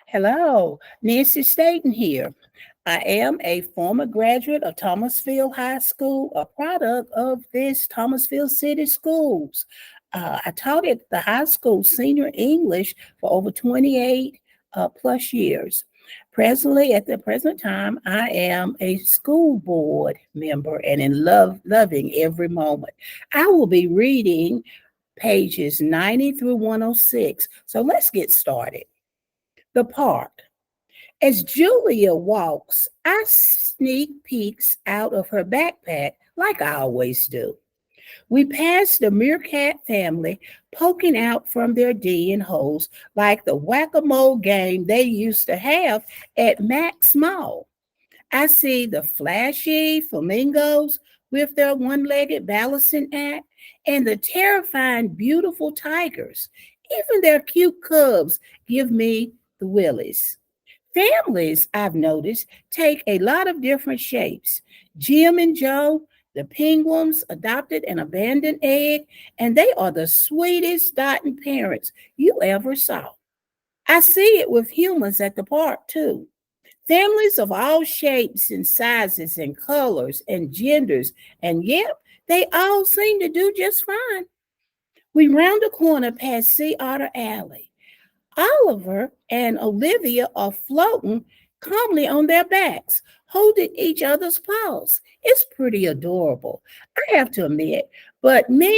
Hello, Nancy Staton here. I am a former graduate of Thomasville High School, a product of this Thomasville City Schools. I taught at the high school senior English for over 28 plus years. Presently, at the present time, I am a school board member and in loving every moment. I will be reading pages 90 through 106. So let's get started. The park. As Julia walks, I sneak peeks out of her backpack like I always do. We pass the meerkat family poking out from their den holes like the whack-a-mole game they used to have at Max Mall. I see the flashy flamingos with their one-legged balancing act and the terrifying beautiful tigers. Even their cute cubs give me the willies. Families, I've noticed, take a lot of different shapes. Jim and Joe, the penguins, adopted an abandoned egg, and they are the sweetest Staton parents you ever saw. I see it with humans at the park too. Families of all shapes and sizes and colors and genders, and yep, they all seem to do just fine. We round a corner past Sea Otter Alley. Oliver and Olivia are floating calmly on their backs, holding each other's paws. It's pretty adorable, I have to admit. But me,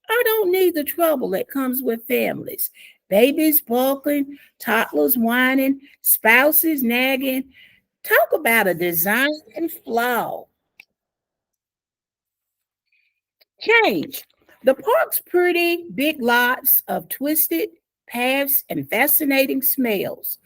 I don't need the trouble that comes with families. Babies balking, toddlers whining, spouses nagging. Talk about a design flaw. Change. The park's pretty big lots of twisted paths and fascinating smells.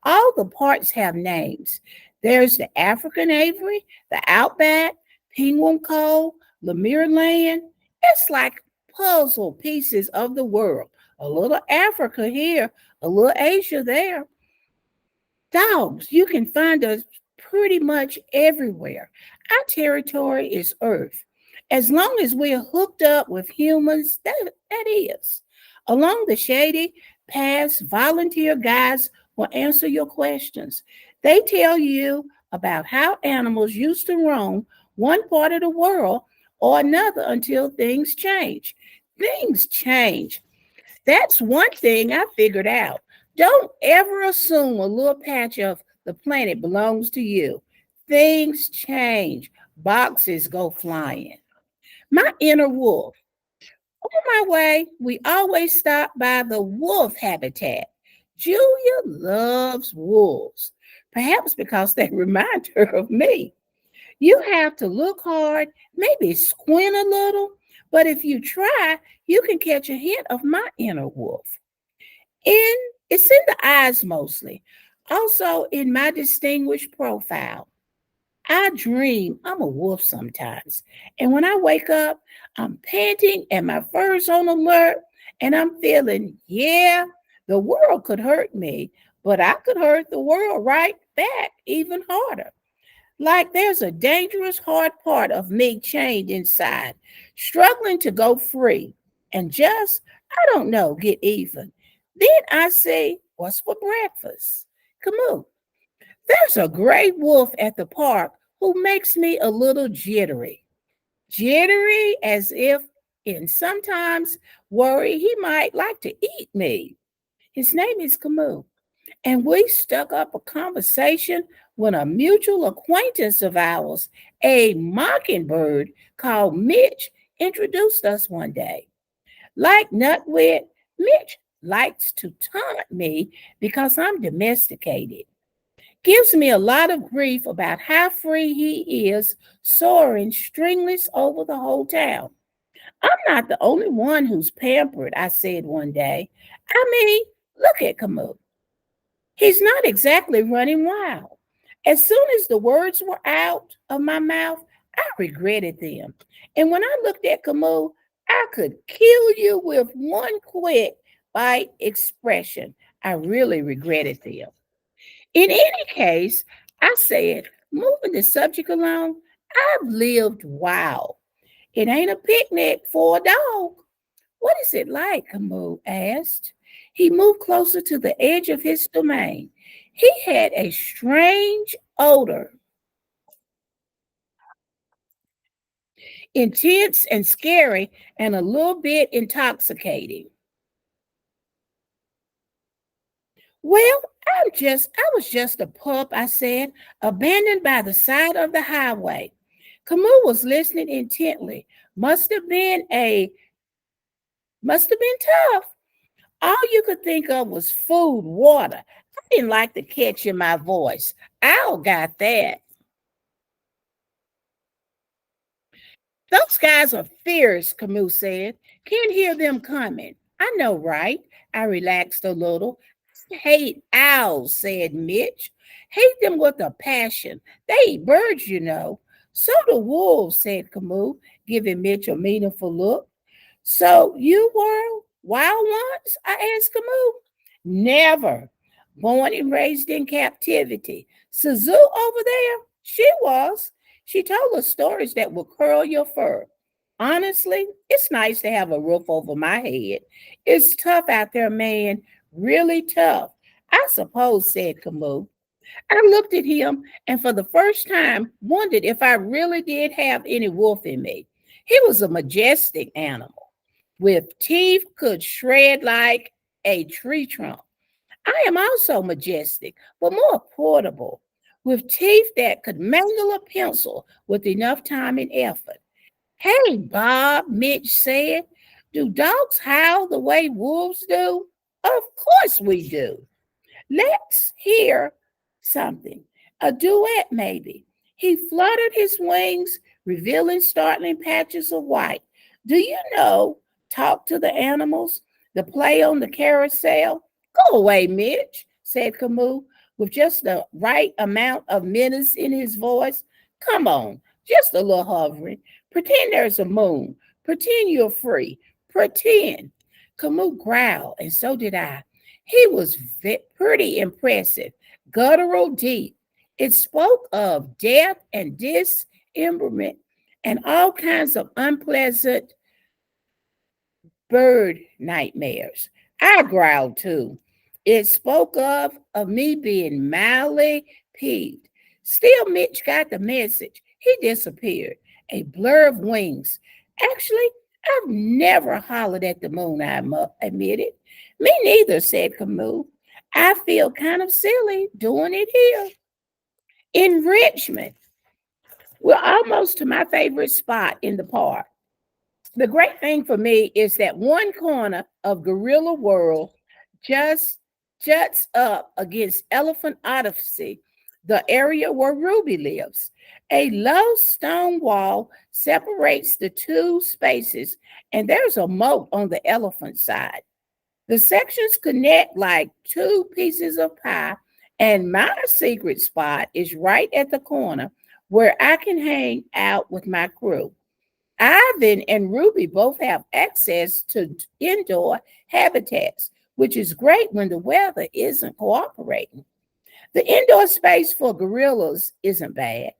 All the parks have names. There's the African Aviary, the Outback, Penguin Cove, Lemire Land. It's like puzzle pieces of the world. A little Africa here, a little Asia there. Dogs, you can find us pretty much everywhere. Our territory is Earth. As long as we're hooked up with humans, that is. Along the shady paths, volunteer guides will answer your questions. They tell you about how animals used to roam one part of the world or another until things change. Things change. That's one thing I figured out. Don't ever assume a little patch of the planet belongs to you. Things change. Boxes go flying. My inner wolf. On my way, we always stop by the wolf habitat. Julia loves wolves, perhaps because they remind her of me. You have to look hard, maybe squint a little, but if you try, you can catch a hint of my inner wolf. In it's in the eyes mostly, also in my distinguished profile. I dream I'm a wolf sometimes. And when I wake up, I'm panting and my fur's on alert, and I'm feeling, yeah, the world could hurt me, but I could hurt the world right back even harder. Like there's a dangerous hard part of me chained inside, struggling to go free and just, I don't know, get even. Then I say, what's for breakfast? Come. There's a gray wolf at the park who makes me a little jittery. Jittery as if in sometimes worry he might like to eat me. His name is Camus, and we stuck up a conversation when a mutual acquaintance of ours, a mockingbird called Mitch, introduced us one day. Like Nutwit, Mitch likes to taunt me because I'm domesticated. Gives me a lot of grief about how free he is soaring stringless over the whole town. I'm not the only one who's pampered, I said one day. I mean, look at Camus. He's not exactly running wild. As soon as the words were out of my mouth, I regretted them. And when I looked at Camus, I could kill you with one quick bite expression. I really regretted them. In any case, I said, moving the subject along, I've lived wild. It ain't a picnic for a dog. What is it like? Camus asked. He moved closer to the edge of his domain. He had a strange odor, intense and scary, and a little bit intoxicating. Well, I was just a pup, I said, abandoned by the side of the highway. Camus was listening intently. Must have been a, must have been tough. All you could think of was food, water. I didn't like the catch in my voice. Al got that. Those guys are fierce, Camus said. Can't hear them coming. I know, right? I relaxed a little. I hate owls, said Mitch. Hate them with a passion. They eat birds, you know. So do wolves, said Camus, giving Mitch a meaningful look. So you were wild once? I asked Camus. Never. Born and raised in captivity. Suzu over there, she was. She told us stories that will curl your fur. Honestly, it's nice to have a roof over my head. It's tough out there, man. Really tough. I suppose, said Camus. I looked at him and for the first time wondered if I really did have any wolf in me. He was a majestic animal with teeth could shred like a tree trunk. I am also majestic, but more portable, with teeth that could mangle a pencil with enough time and effort. Hey, Bob, Mitch said, do dogs howl the way wolves do? Of course we do. Let's hear something. A duet, maybe. He fluttered his wings, revealing startling patches of white. Do you know, talk to the animals, the play on the carousel? Go away, Mitch, said Camus, with just the right amount of menace in his voice. Come on, just a little hovering. Pretend there's a moon. Pretend you're free. Pretend. Camus growled, and so did I. He was pretty impressive, guttural deep. It spoke of death and dismemberment and all kinds of unpleasant bird nightmares. I growled too. It spoke of me being mildly peeved. Still, Mitch got the message. He disappeared. A blur of wings. Actually, I've never hollered at the moon, I admitted. Me neither, said Camus. I feel kind of silly doing it here. Enrichment. We're almost to my favorite spot in the park. The great thing for me is that one corner of Gorilla World just juts up against Elephant Odyssey, the area where Ruby lives. A low stone wall separates the two spaces, and there's a moat on the elephant side. The sections connect like two pieces of pie, and my secret spot is right at the corner where I can hang out with my crew. Ivan and Ruby both have access to indoor habitats, which is great when the weather isn't cooperating. The indoor space for gorillas isn't bad.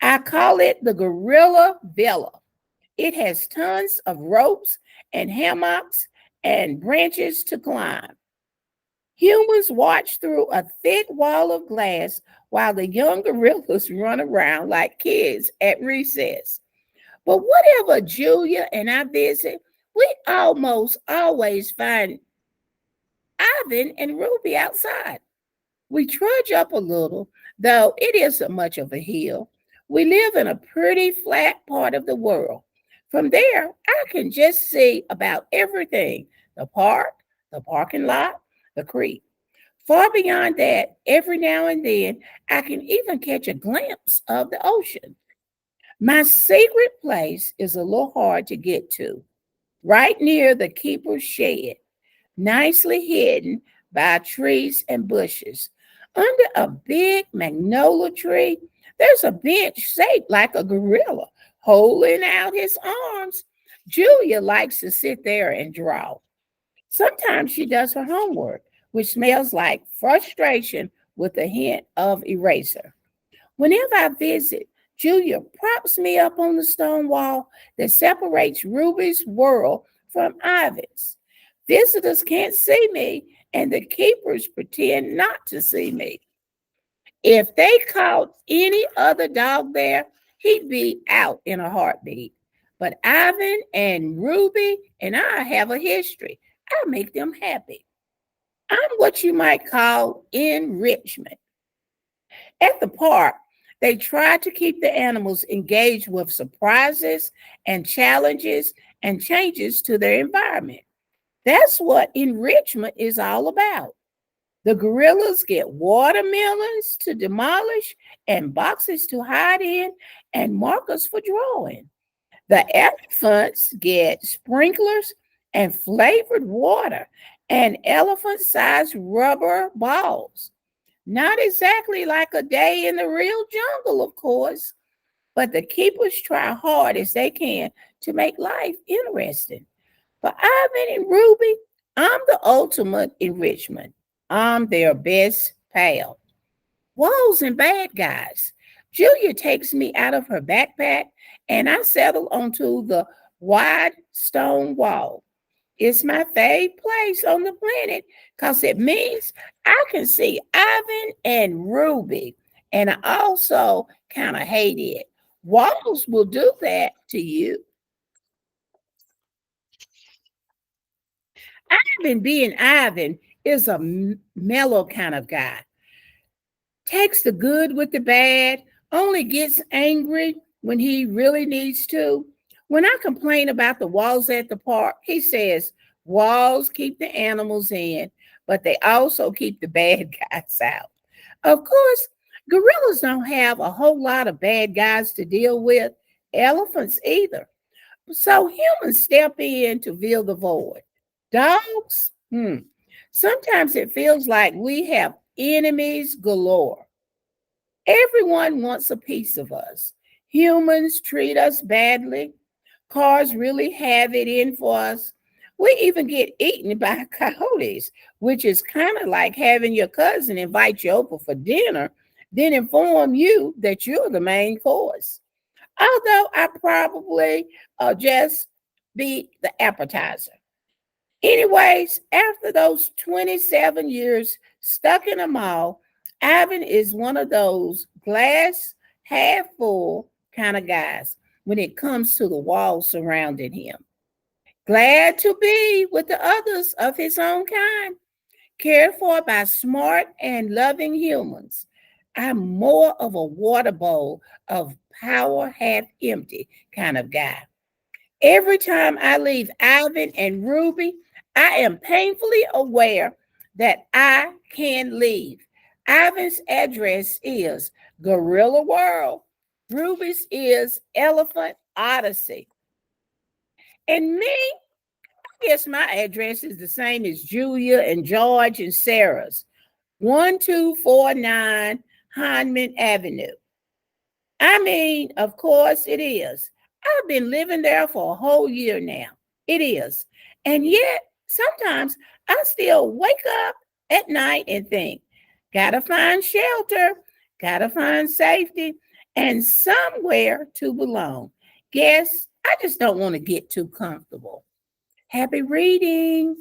I call it the Gorilla Villa. It has tons of ropes and hammocks and branches to climb. Humans watch through a thick wall of glass while the young gorillas run around like kids at recess. But whatever Julia and I visit, we almost always find Ivan and Ruby outside. We trudge up a little, though it isn't much of a hill. We live in a pretty flat part of the world. From there, I can just see about everything: the park, the parking lot, the creek. Far beyond that, every now and then, I can even catch a glimpse of the ocean. My secret place is a little hard to get to, right near the keeper's shed, nicely hidden by trees and bushes. Under a big magnolia tree, there's a bench shaped like a gorilla holding out his arms. Julia likes to sit there and draw. Sometimes she does her homework, which smells like frustration with a hint of eraser. Whenever I visit, Julia props me up on the stone wall that separates Ruby's world from Ivan's. Visitors can't see me, and the keepers pretend not to see me. If they caught any other dog there, he'd be out in a heartbeat. But Ivan and Ruby and I have a history. I make them happy. I'm what you might call enrichment. At the park, they try to keep the animals engaged with surprises and challenges and changes to their environment. That's what enrichment is all about. The gorillas get watermelons to demolish and boxes to hide in and markers for drawing. The elephants get sprinklers and flavored water and elephant sized rubber balls. Not exactly like a day in the real jungle, of course, but the keepers try hard as they can to make life interesting. For Ivan and Ruby, I'm the ultimate enrichment. I'm their best pal. Walls and bad guys. Julia takes me out of her backpack and I settle onto the wide stone wall. It's my favorite place on the planet because it means I can see Ivan and Ruby. And I also kind of hate it. Walls will do that to you. Ivan, being Ivan, is a mellow kind of guy. Takes the good with the bad, only gets angry when he really needs to. When I complain about the walls at the park, he says, walls keep the animals in, but they also keep the bad guys out. Of course, gorillas don't have a whole lot of bad guys to deal with, elephants either. So humans step in to fill the void. Dogs, sometimes it feels like we have enemies galore. Everyone wants a piece of us. Humans treat us badly. Cars really have it in for us. We even get eaten by coyotes, which is kind of like having your cousin invite you over for dinner, then inform you that you're the main course. Although I probably just be the appetizer. Anyways, after those 27 years stuck in a mall, Ivan is one of those glass half full kind of guys when it comes to the walls surrounding him. Glad to be with the others of his own kind, cared for by smart and loving humans. I'm more of a water bowl of power half empty kind of guy. Every time I leave Ivan and Ruby, I am painfully aware that I can leave. Ivan's address is Gorilla World. Ruby's is Elephant Odyssey. And me, I guess my address is the same as Julia and George and Sarah's. 1249 Hindman Avenue. I mean, of course it is. I've been living there for a whole year now. It is. And yet, sometimes I still wake up at night and think, gotta find shelter, gotta find safety, and somewhere to belong. Guess I just don't want to get too comfortable. Happy reading.